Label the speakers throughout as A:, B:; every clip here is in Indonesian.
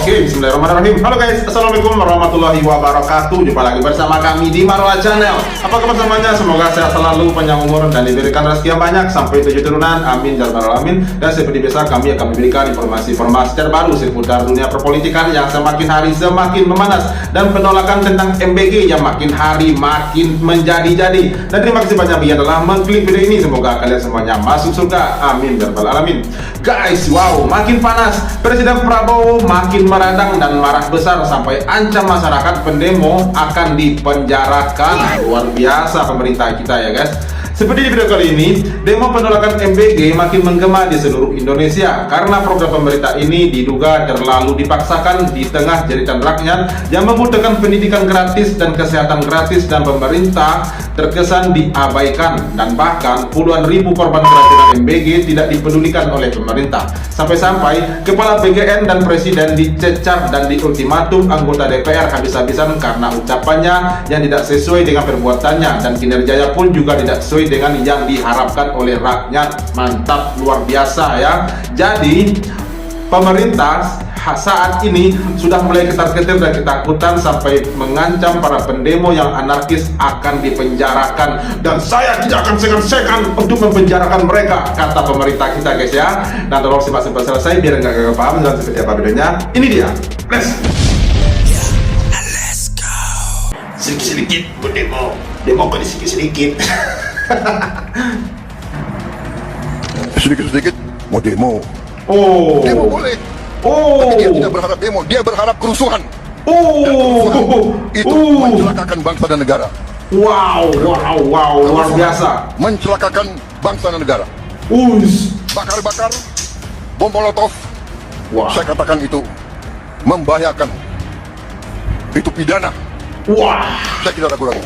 A: Oke, bismillahirrahmanirrahim. Halo guys, assalamualaikum warahmatullahi wabarakatuh. Jumpa lagi bersama kami di Marwah Channel. Apa kabar semuanya? Semoga sehat selalu, panjang umur, dan diberikan rezeki yang banyak sampai 7 turunan. Amin dan alamin. Dan seperti biasa kami akan memberikan informasi-informasi terbaru seputar dunia perpolitikan yang semakin hari semakin memanas, dan penolakan tentang MBG yang makin hari makin menjadi-jadi. Dan terima kasih banyak yang telah mengklik video ini. Semoga kalian semuanya masuk surga. Amin dan alamin. Guys, wow, makin panas. Presiden Prabowo makin meradang dan marah besar sampai ancam masyarakat pendemo akan dipenjarakan. Luar biasa pemerintah kita ya guys. Seperti di video kali ini, demo penolakan MBG makin menggema di seluruh Indonesia karena program pemerintah ini diduga terlalu dipaksakan di tengah jeritan rakyat yang membutuhkan pendidikan gratis dan kesehatan gratis, dan pemerintah terkesan diabaikan, dan bahkan puluhan ribu korban keracunan MBG tidak dipedulikan oleh pemerintah. Sampai-sampai Kepala BGN dan Presiden dicecar dan diultimatum anggota DPR habis-habisan karena ucapannya yang tidak sesuai dengan perbuatannya, dan kinerjanya pun juga tidak sesuai dengan yang diharapkan oleh rakyat. Mantap, luar biasa ya. Jadi pemerintah saat ini sudah mulai ketar-ketir dan ketakutan sampai mengancam para pendemo yang anarkis akan dipenjarakan, dan saya tidak akan segan-segan untuk mempenjarakan mereka, kata pemerintah kita guys ya. Dan tolong simak sampai selesai biar nggak gagal paham dan seperti apa videonya. Ini dia, let's go. Sedikit-sedikit demo kok sedikit-sedikit.
B: Sedikit-sedikit mau demo.
A: Oh,
B: Demo boleh.
A: oh,
B: Tapi dia tidak berharap demo, dia berharap kerusuhan.
A: oh,
B: Itu mencelakakan bangsa dan negara.
A: wow, luar biasa.
B: Mencelakakan bangsa dan negara. Bakar-bakar, bom molotov.
A: Wah,
B: Saya katakan itu membahayakan. Itu pidana.
A: wah,
B: Saya tidak ragu-ragu.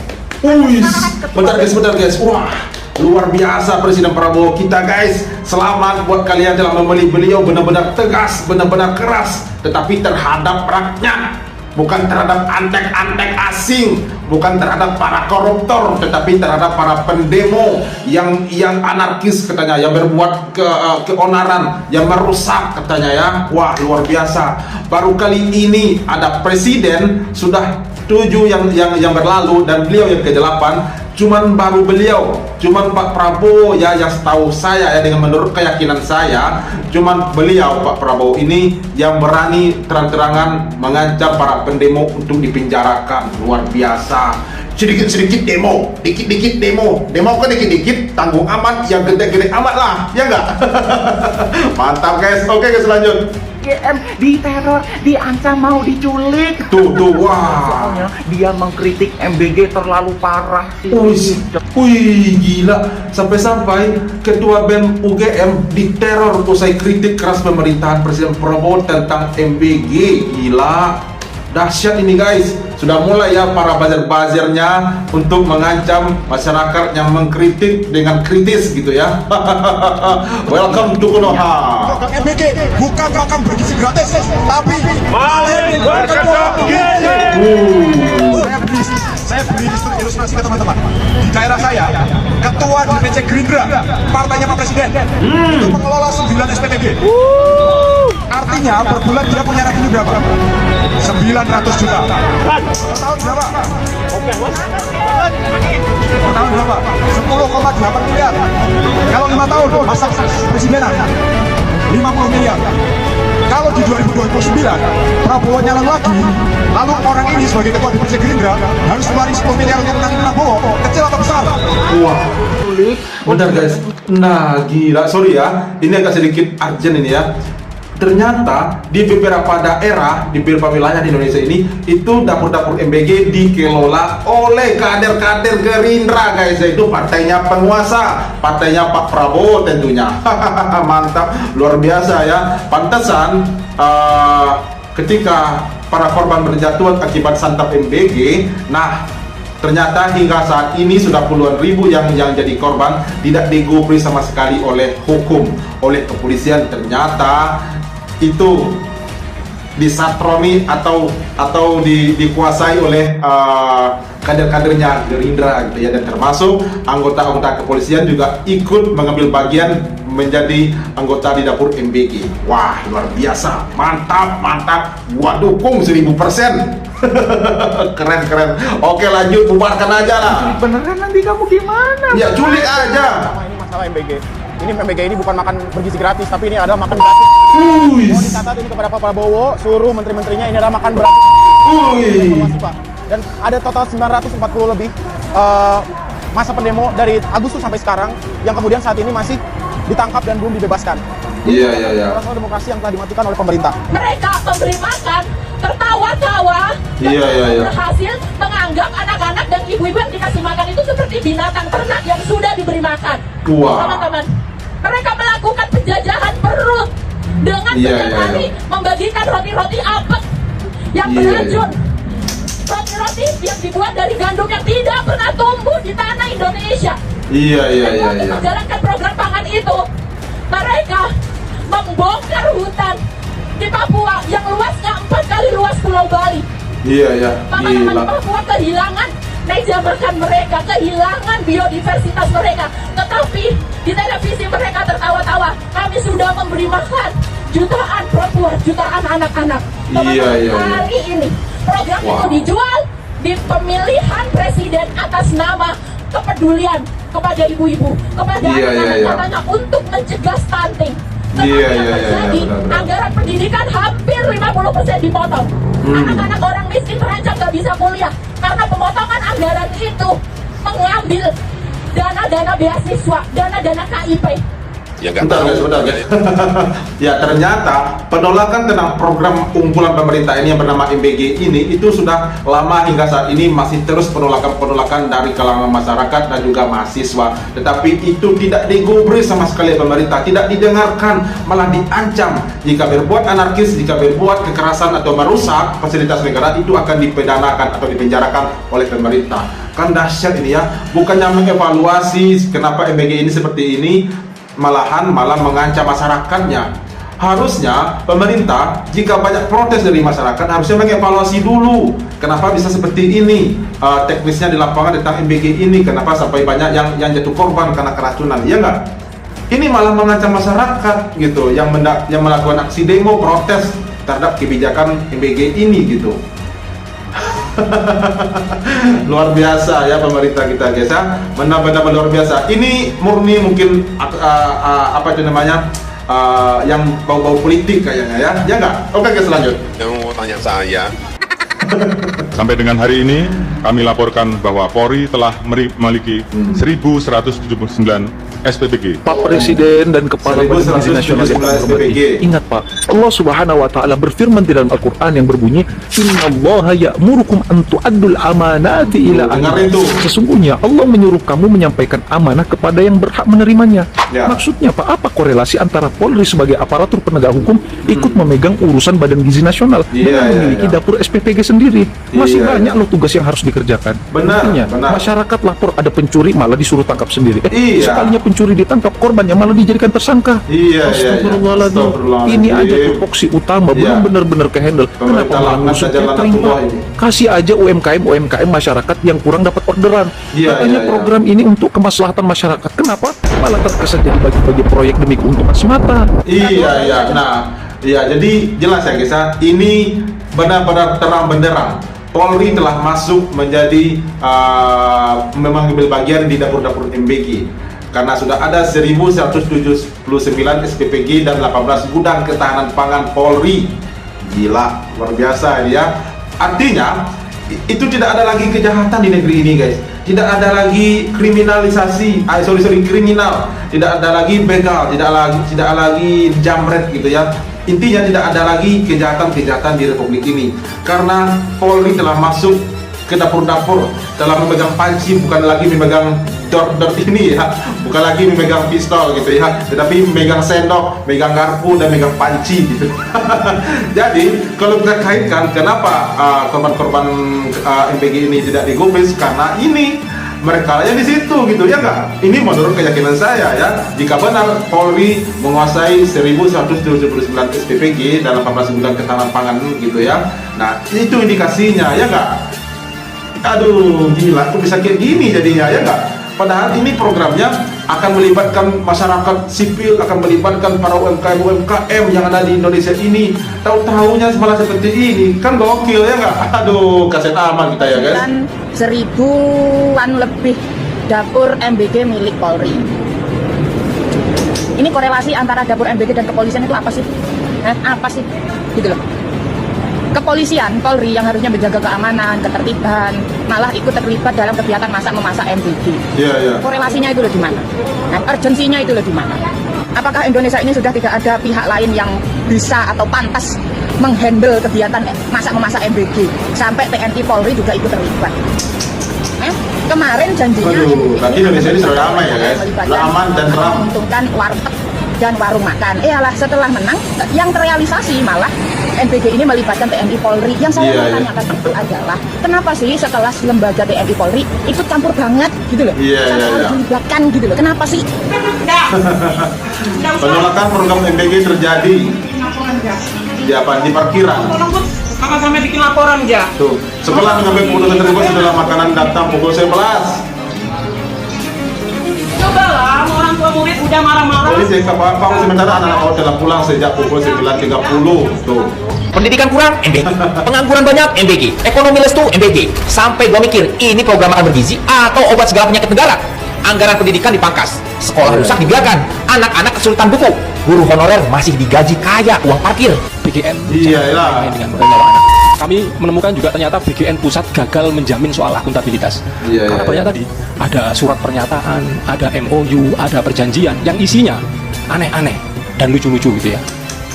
A: bentar guys, wah, luar biasa Presiden Prabowo kita guys. Selamat buat kalian telah memilih beliau, benar-benar tegas, benar-benar keras, tetapi terhadap rakyat, bukan terhadap antek-antek asing, bukan terhadap para koruptor, tetapi terhadap para pendemo yang anarkis katanya, yang berbuat keonaran, yang merusak katanya ya. Wah, luar biasa. Baru kali ini ada presiden, sudah 7 yang berlalu, dan beliau yang ke-8. Cuman Pak Prabowo ya, yang setahu saya ya, dengan menurut keyakinan saya, cuman beliau Pak Prabowo ini yang berani terang-terangan mengancam para pendemo untuk dipenjarakan. Luar biasa. Sedikit-sedikit demo, dikit-dikit demo kan dikit-dikit, tanggung amat, yang gede-gede amat lah, ya enggak? Mantap guys. Oke guys, lanjut.
C: GM diteror, diancam mau diculik.
A: Tuh, wah.
C: Soalnya dia mengkritik MBG terlalu parah sih.
A: Wih, gila. Sampai-sampai Ketua BEM UGM diteror usai kritik keras pemerintahan Presiden Prabowo tentang MBG. Gila, dahsyat ini guys. Sudah mulai ya para buzzer-buzzernya untuk mengancam masyarakat yang mengkritik dengan kritis gitu ya. Welcome to Konoha.
D: MBG bukan program bergizi gratis, tapi
E: maling berkedok gizi.
D: Saya beri ilustrasi ke teman-teman. Di daerah saya, ketua DPC Gerindra, partainya Pak Presiden, itu mengelola 9 SPTG. Artinya per bulan dia punya revenue berapa? 900 juta. Per tahun berapa? Per tahun berapa? 10,8 miliar. Kalau 5 tahun masa presidenan 50 miliar. Kalau di 2029 Prabowo nyalon lagi, lalu orang ini sebagai ketua DPC Gerindra harus keluarin 10 miliar untuk menangin Prabowo, kecil atau besar?
A: Wah, bentar guys. Nah, gila, sorry ya, ini agak sedikit urgent ini ya. Ternyata di beberapa daerah, di beberapa wilayah di Indonesia ini, itu dapur-dapur MBG dikelola oleh kader-kader Gerindra guys. Itu partainya penguasa, partainya Pak Prabowo tentunya. Mantap, luar biasa ya. Pantesan ketika para korban berjatuhan akibat santap MBG, nah ternyata hingga saat ini sudah puluhan ribu yang jadi korban tidak digubris sama sekali oleh hukum, oleh kepolisian. Ternyata itu disatroni atau dikuasai oleh kader-kadernya Gerindra gitu ya, dan termasuk anggota-anggota kepolisian juga ikut mengambil bagian menjadi anggota di dapur MBG. Wah, luar biasa, mantap, gua dukung 1000%. Keren. Oke, lanjut, bubarkan aja lah.
C: Beneran nanti kamu gimana?
A: Ya culik aja.
F: Ini masalah MBG. Ini MBG ini bukan makan bergizi gratis, tapi ini adalah makan gratis.
A: Uis.
F: Mau dicatat ini kepada Pak Prabowo, seluruh menteri-menterinya ini adalah makan gratis. Informasi, Pak. Dan ada total 940 lebih masa pendemo dari Agustus sampai sekarang yang kemudian saat ini masih ditangkap dan belum dibebaskan.
A: Iya.
F: Soal demokrasi yang telah dimatikan oleh pemerintah.
G: Mereka memberi makan, tertawa-tawa, dan
A: Iya.
G: berhasil menganggap anak-anak dan ibu-ibu yang dikasih makan itu seperti binatang ternak yang sudah diberi makan.
A: Wah.
G: Teman-teman, mereka melakukan penjajahan perut dengan setiap hari membagikan roti-roti apek yang beracun. Roti-roti yang dibuat dari gandum yang tidak pernah tumbuh di tanah Indonesia.
A: Iya.
G: Untuk menjalankan program pangan itu, mereka membongkar hutan di Papua yang luasnya 4 kali luas Pulau Bali.
A: Iya.
G: Teman-teman di
A: Gila.
G: Papua kehilangan meja makan mereka, kehilangan biodiversitas mereka. Tetapi di televisi mereka tertawa-tawa, kami sudah memberi makan jutaan perempuan, jutaan anak-anak.
A: Iya.
G: Hari ini program itu dijual di pemilihan presiden atas nama kepedulian kepada ibu-ibu, kepada anak-anak, katanya untuk mencegah stunting. Tetapi yang terjadi, anggaran pendidikan hampir 50% dipotong. Anak-anak orang miskin terancam gak bisa kuliah karena pemotongan anggaran itu mengambil dana-dana beasiswa, dana-dana KIP.
B: Ya nggak
A: Bentar guys. Ya, ternyata penolakan tentang program unggulan pemerintah ini yang bernama MBG ini itu sudah lama, hingga saat ini masih terus penolakan dari kalangan masyarakat dan juga mahasiswa. Tetapi itu tidak digubris sama sekali pemerintah, tidak didengarkan, malah diancam. Jika berbuat anarkis, jika berbuat kekerasan atau merusak fasilitas negara, itu akan dipidanakan atau dipenjarakan oleh pemerintah. Kan dahsyat ini ya, bukannya mengevaluasi kenapa MBG ini seperti ini, malah mengancam masyarakatnya. Harusnya pemerintah jika banyak protes dari masyarakat harusnya mengevaluasi dulu kenapa bisa seperti ini, teknisnya di lapangan tentang MBG ini, kenapa sampai banyak yang jatuh korban karena keracunan, ya enggak? Ini malah mengancam masyarakat gitu yang melakukan aksi demo protes terhadap kebijakan MBG ini gitu. Luar biasa ya pemerintah kita guys ya, benar-benar luar biasa. Ini murni mungkin apa itu namanya, yang bau-bau politik kayaknya ya nggak? Oke guys, lanjut.
B: Yang mau tanya saya.
H: Sampai dengan hari ini kami laporkan bahwa Polri telah memiliki 1179 SPPG.
I: Pak Presiden dan Kepala Badan Gizi Nasional yang kami hormati, ingat Pak, Allah Subhanahu wa Ta'ala berfirman di dalam Al-Quran yang berbunyi, Innallaha ya'murukum an tu'addul amanati ila ahliha. Sesungguhnya Allah menyuruh kamu menyampaikan amanah kepada yang berhak menerimanya. Maksudnya Pak, apa korelasi antara Polri sebagai aparatur penegak hukum ikut memegang urusan Badan Gizi Nasional dengan memiliki dapur SPPG sendiri? Masih banyak loh tugas yang harus dikerjakan. Artinya, masyarakat lapor ada pencuri malah disuruh tangkap sendiri. Sekalinya pencuri ditangkap, korbannya malah dijadikan tersangka. Astagfirullahaladzim. Ini aja tupoksi utama belum benar-benar kehandle. Kenapa malah ngusut catering Pak? Kasih aja UMKM masyarakat yang kurang dapat orderan. Katanya program ini untuk kemaslahatan masyarakat. Kenapa malah terkesan jadi bagi-bagi proyek demi keuntungan semata?
A: Jadi jelas ya guys ya, ini benar-benar terang benderang Polri telah masuk menjadi mengambil bagian di dapur-dapur MBG karena sudah ada 1179 SPPG dan 18 gudang ketahanan pangan Polri. Gila, luar biasa ini ya. Artinya itu tidak ada lagi kejahatan di negeri ini guys, tidak ada lagi kriminalisasi, kriminal, tidak ada lagi begal, tidak lagi jamret gitu ya. Intinya tidak ada lagi kejahatan-kejahatan di Republik ini karena Polri telah masuk ke dapur-dapur, telah memegang panci, bukan lagi memegang dor ini ya, bukan lagi memegang pistol gitu ya, tetapi memegang sendok, megang garpu dan megang panci gitu. Jadi kalau kita kaitkan kenapa korban-korban MBG ini tidak digubris, karena ini mereka yang di situ gitu ya nggak? Ini menurut keyakinan saya ya, jika benar Polri menguasai 1179 SPPG dalam 14 bulan ketahanan pangan gitu ya, nah itu indikasinya ya nggak? Aduh gila, kok bisa kayak gini jadinya ya nggak? Padahal ini programnya akan melibatkan masyarakat sipil, akan melibatkan para UMKM yang ada di Indonesia ini. Tahu-tahunya malah seperti ini, kan gokil ya nggak? Aduh, kaset aman kita ya guys.
G: Dan 1000-an lebih dapur MBG milik Polri. Ini korelasi antara dapur MBG dan kepolisian itu apa sih? Apa sih? Gitu loh. Kepolisian, Polri yang harusnya menjaga keamanan, ketertiban, malah ikut terlibat dalam kegiatan masak-memasak MBG.
A: Iya.
G: Korelasinya itu loh di mana? Nah, urgensinya itu loh di mana? Apakah Indonesia ini sudah tidak ada pihak lain yang bisa atau pantas menghandle kegiatan masak-memasak MBG sampai TNI Polri juga ikut terlibat? Kemarin janjinya
A: berarti Indonesia ini sudah damai ya guys, sudah aman dan tenang.
G: Menguntungkan warteg dan warung makan. Alah, setelah menang, yang terrealisasi malah MBG ini melibatkan TNI Polri. Yang saya mau tanyakan itu adalah kenapa sih setelah lembaga TNI Polri ikut campur banget gitu loh, sampai dilibatkan gitu loh, kenapa sih?
A: Penolakan program MBG terjadi di apa? Di parkiran.
C: Kakak sampai bikin laporan ya.
A: Tuh, setelah mengambil keputusan tersebut setelah makanan datang pukul 11.
C: Coba lah, orang tua murid udah marah-marah.
A: Jadi Pak sementara anak-anak mau telah pulang sejak pukul 9.30. Tuh.
J: Pendidikan kurang, MBG. Pengangguran banyak, MBG. Ekonomi lesu, MBG. Sampai gua mikir, ini program makan bergizi atau obat segala penyakit negara. Anggaran pendidikan dipangkas, sekolah rusak dibiarkan, anak-anak kesulitan buku, guru honorer masih digaji kaya uang parkir.
K: BGN
A: Iyalah.
K: dengan nyawa anak. Kami menemukan juga ternyata BGN pusat gagal menjamin soal akuntabilitas. Karena banyak tadi ada surat pernyataan, ada MOU, ada perjanjian yang isinya aneh-aneh dan lucu-lucu gitu ya.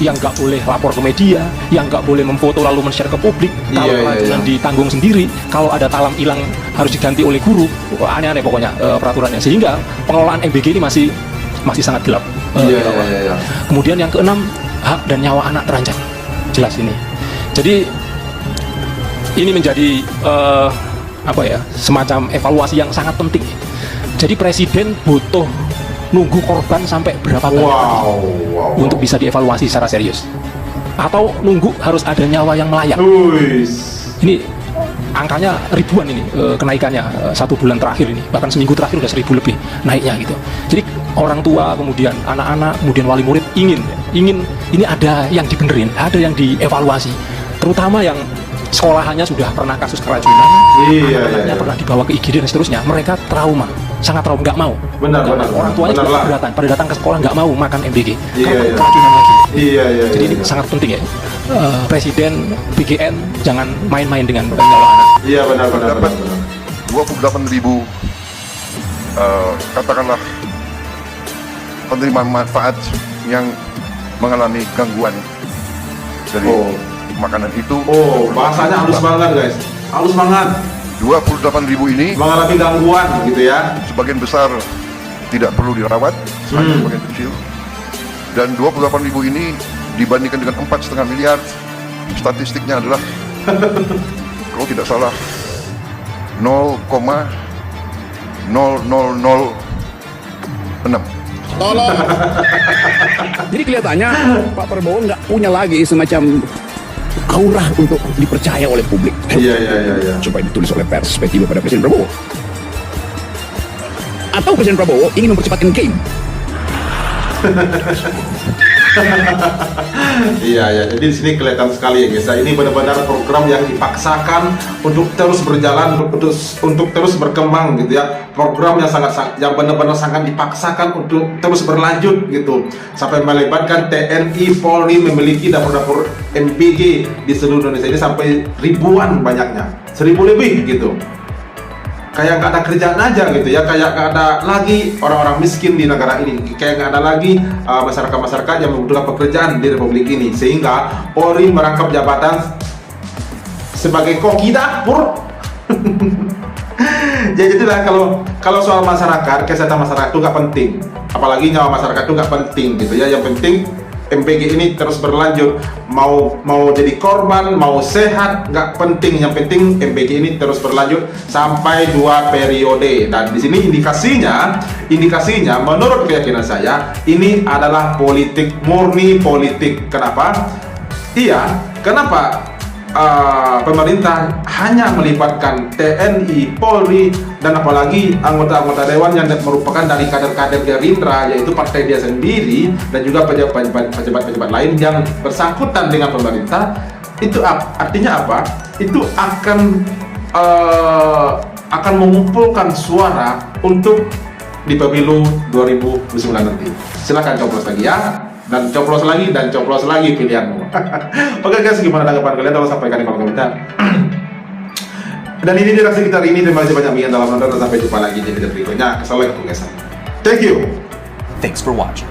K: Yang nggak boleh lapor ke media, yang nggak boleh memfoto lalu men-share ke publik, kalau keracunan ditanggung sendiri, kalau ada talam hilang harus diganti oleh guru. Wah, aneh-aneh pokoknya peraturannya, sehingga pengelolaan MBG ini masih sangat gelap. Kemudian yang keenam, hak dan nyawa anak terancam, jelas ini. Jadi ini menjadi semacam evaluasi yang sangat penting. Jadi presiden butuh nunggu korban sampai berapa banyak untuk bisa dievaluasi secara serius, atau nunggu harus ada nyawa yang melayang. Ini angkanya ribuan ini kenaikannya 1 bulan terakhir ini, bahkan seminggu terakhir udah 1000 lebih naiknya gitu. Jadi orang tua, kemudian anak-anak, kemudian wali murid ingin ini ada yang dibenerin, ada yang dievaluasi, terutama yang sekolahannya sudah pernah kasus keracunan, anaknya pernah dibawa ke IGD dan seterusnya. Mereka trauma, sangat trauma, nggak mau. Orang tuanya juga keberatan, pada datang ke sekolah nggak mau makan MBG, keracunan lagi. Jadi ini sangat penting ya, Presiden, BGN jangan main-main dengan nyawa anak.
A: Iya benar.
L: 28.000 katakanlah penerima manfaat yang mengalami gangguan dari makanan itu.
A: Bahasanya halus banget guys, halus banget.
L: 28.000 ini
A: mengalami gangguan gitu ya.
L: Sebagian besar tidak perlu dirawat, sebagian kecil. Dan 28.000 ini dibandingkan dengan 4,5 miliar, statistiknya adalah kalau tidak salah 0,0006.
M: Tolong. Jadi kelihatannya Pak Prabowo nggak punya lagi semacam aura untuk dipercaya oleh publik.
A: Iya.
M: Supaya ditulis oleh pers tiba pada Presiden Prabowo. Atau Presiden Prabowo ingin mempercepat game.
A: Iya. Jadi di sini kelihatan sekali ya guys. Ini benar-benar program yang dipaksakan untuk terus berjalan, untuk terus berkembang gitu ya. Program yang benar-benar sangat dipaksakan untuk terus berlanjut gitu. Sampai melibatkan TNI Polri memiliki dapur-dapur MBG di seluruh Indonesia ini sampai ribuan banyaknya, 1000 lebih gitu. Kayak nggak ada kerjaan aja gitu ya, kayak nggak ada lagi orang-orang miskin di negara ini, kayak nggak ada lagi masyarakat-masyarakat yang membutuhkan pekerjaan di Republik ini, sehingga Polri merangkap jabatan sebagai koki dapur. Jadilah kalau soal masyarakat, kesehatan masyarakat itu nggak penting, apalagi nyawa masyarakat itu nggak penting gitu ya. Yang penting MBG ini terus berlanjut. mau jadi korban, mau sehat, nggak penting. Yang penting MBG ini terus berlanjut sampai 2 periode. Dan di sini indikasinya menurut keyakinan saya ini adalah politik, murni politik. Kenapa? Kenapa pemerintah hanya melibatkan TNI, Polri, dan apalagi anggota-anggota dewan yang merupakan dari kader-kader Gerindra, yaitu partai dia sendiri, dan juga pejabat-pejabat lain yang bersangkutan dengan pemerintah. Itu artinya apa? Itu akan mengumpulkan suara untuk di pemilu 2009 nanti. Silakan coblos lagi ya, dan coblos lagi pilihanmu. Oke guys, gimana tanggapan kalian? Tolong sampaikan di kolom komentar. Dan ini reaksi kita hari ini. Terima kasih banyak dalam nonton, dan sampai jumpa lagi di video berikutnya. Assalamualaikum guys. Thank you.
N: Thanks for watching.